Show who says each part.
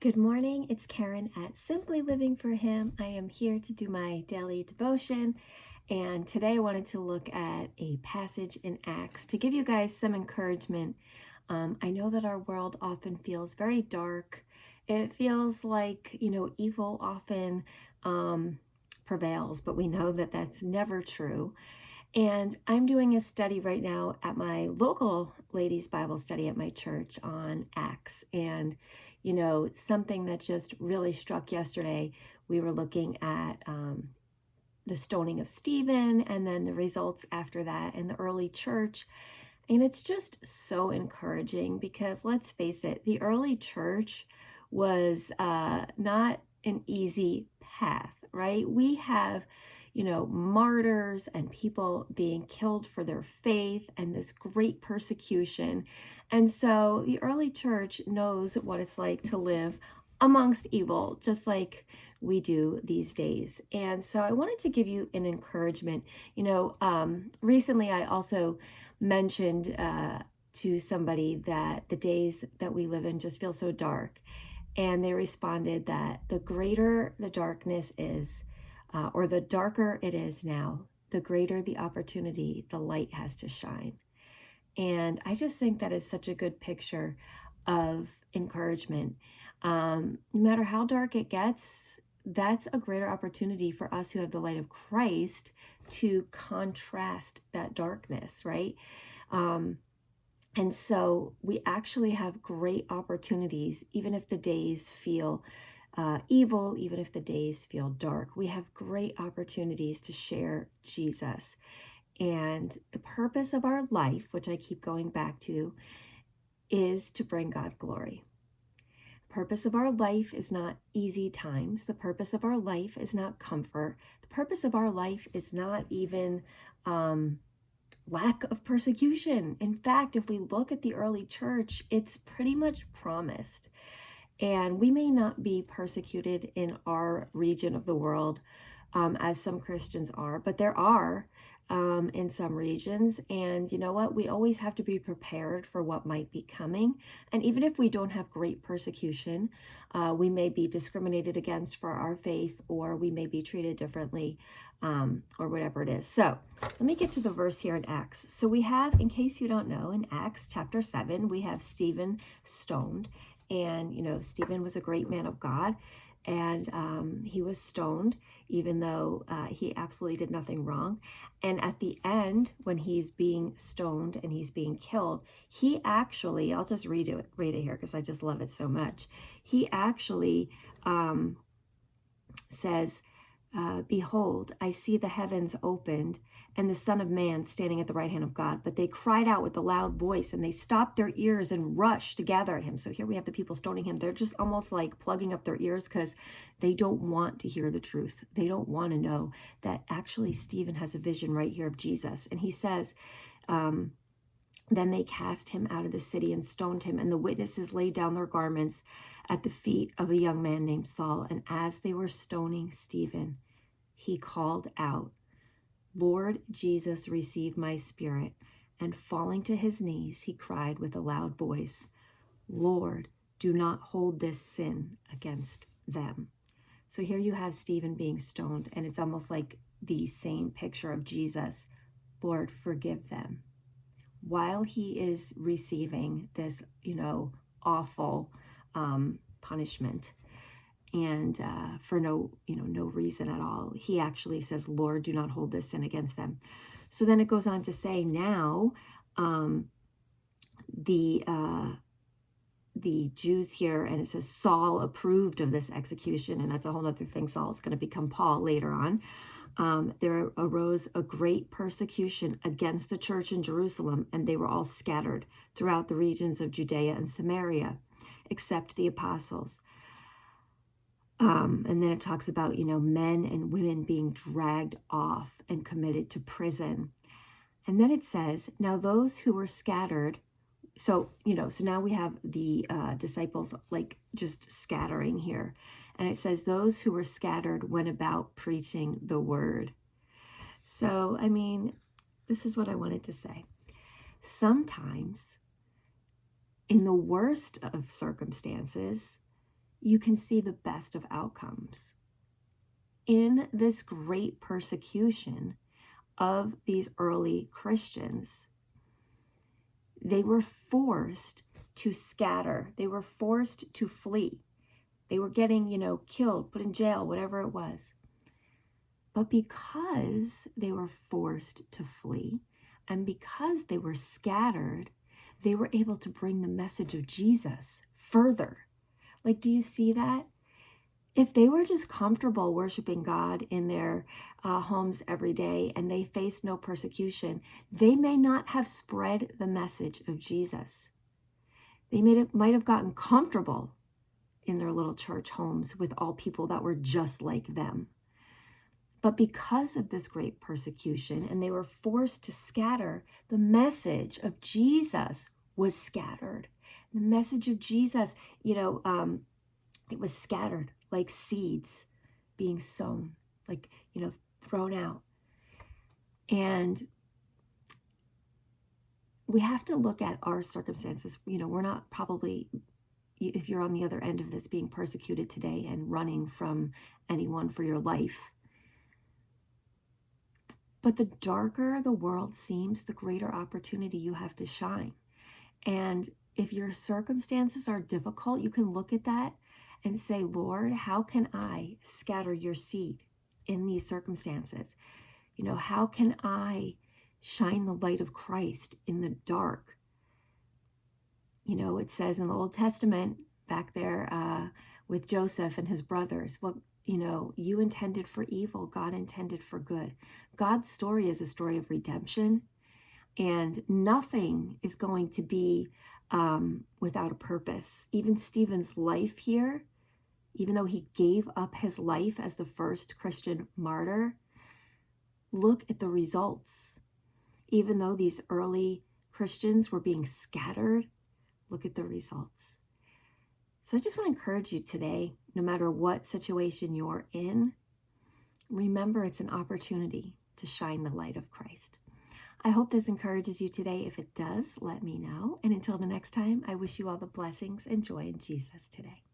Speaker 1: Good morning, it's Karen at Simply Living for Him. I am here to do my daily devotion, and today I wanted to look at a passage in Acts to give you guys some encouragement. I know that our world often feels very dark. It feels like, evil often prevails, but we know that that's never true. And I'm doing a study right now at my local ladies' Bible study at my church on Acts. And, something that just really struck yesterday, we were looking at the stoning of Stephen and then the results after that in the early church. And it's just so encouraging because let's face it, the early church was not an easy path, right? We have, martyrs and people being killed for their faith and this great persecution. And so the early church knows what it's like to live amongst evil, just like we do these days. And so I wanted to give you an encouragement. Recently I also mentioned to somebody that the days that we live in just feel so dark. And they responded that the greater the darkness is, or the darker it is now, the greater the opportunity the light has to shine. And I just think that is such a good picture of encouragement. No matter how dark it gets, that's a greater opportunity for us who have the light of Christ to contrast that darkness, right? And so we actually have great opportunities, even if the days feel evil, even if the days feel dark. We have great opportunities to share Jesus. And the purpose of our life, which I keep going back to, is to bring God glory. The purpose of our life is not easy times. The purpose of our life is not comfort. The purpose of our life is not even lack of persecution. In fact, if we look at the early church, it's pretty much promised. And we may not be persecuted in our region of the world as some Christians are, but there are in some regions. And you know what? We always have to be prepared for what might be coming. And even if we don't have great persecution, we may be discriminated against for our faith, or we may be treated differently, or whatever it is. So let me get to the verse here in Acts. So we have, in case you don't know, in Acts chapter 7, we have Stephen stoned. And, Stephen was a great man of God. And he was stoned, even though he absolutely did nothing wrong. And at the end, when he's being stoned and he's being killed, he actually, I'll just read it here because I just love it so much. He actually says, behold, I see the heavens opened and the Son of Man standing at the right hand of God. But they cried out with a loud voice and they stopped their ears and rushed to gather at him. So here we have the people stoning him. They're just almost like plugging up their ears because they don't want to hear the truth. They don't want to know that actually Stephen has a vision right here of Jesus. And he says, then they cast him out of the city and stoned him. And the witnesses laid down their garments at the feet of a young man named Saul. And as they were stoning Stephen, he called out, Lord Jesus, receive my spirit. And falling to his knees, he cried with a loud voice, Lord, do not hold this sin against them. So here you have Stephen being stoned, and it's almost like the same picture of Jesus. Lord, forgive them. While he is receiving this, awful punishment, and for no reason at all, he actually says, Lord, do not hold this sin against them. So then it goes on to say, now the Jews here, and it says Saul approved of this execution, and that's a whole other thing. Saul is going to become Paul later on. There arose a great persecution against the church in Jerusalem, and they were all scattered throughout the regions of Judea and Samaria, except the apostles. And then it talks about, men and women being dragged off and committed to prison. And then it says, now those who were scattered, so now we have the disciples like just scattering here. And it says, those who were scattered went about preaching the word. So, this is what I wanted to say. Sometimes, in the worst of circumstances, you can see the best of outcomes. In this great persecution of these early Christians, they were forced to scatter. They were forced to flee. They were getting, killed, put in jail, whatever it was. But because they were forced to flee and because they were scattered, they were able to bring the message of Jesus further. Like, do you see that? If they were just comfortable worshiping God in their homes every day and they faced no persecution, they may not have spread the message of Jesus. They might have gotten comfortable in their little church homes with all people that were just like them. But because of this great persecution and they were forced to scatter, the message of Jesus was scattered. The message of Jesus, it was scattered like seeds being sown, like, thrown out. And we have to look at our circumstances. We're not probably, if you're on the other end of this, being persecuted today and running from anyone for your life. But the darker the world seems, the greater opportunity you have to shine. And if your circumstances are difficult, you can look at that and say, Lord, how can I scatter your seed in these circumstances? How can I shine the light of Christ in the dark? It says in the Old Testament back there with Joseph and his brothers, what you intended for evil, God intended for good. God's story is a story of redemption, and nothing is going to be without a purpose. Even Stephen's life here, even though he gave up his life as the first Christian martyr, look at the results. Even though these early Christians were being scattered, look at the results. So I just want to encourage you today, no matter what situation you're in, remember it's an opportunity to shine the light of Christ. I hope this encourages you today. If it does, let me know. And until the next time, I wish you all the blessings and joy in Jesus today.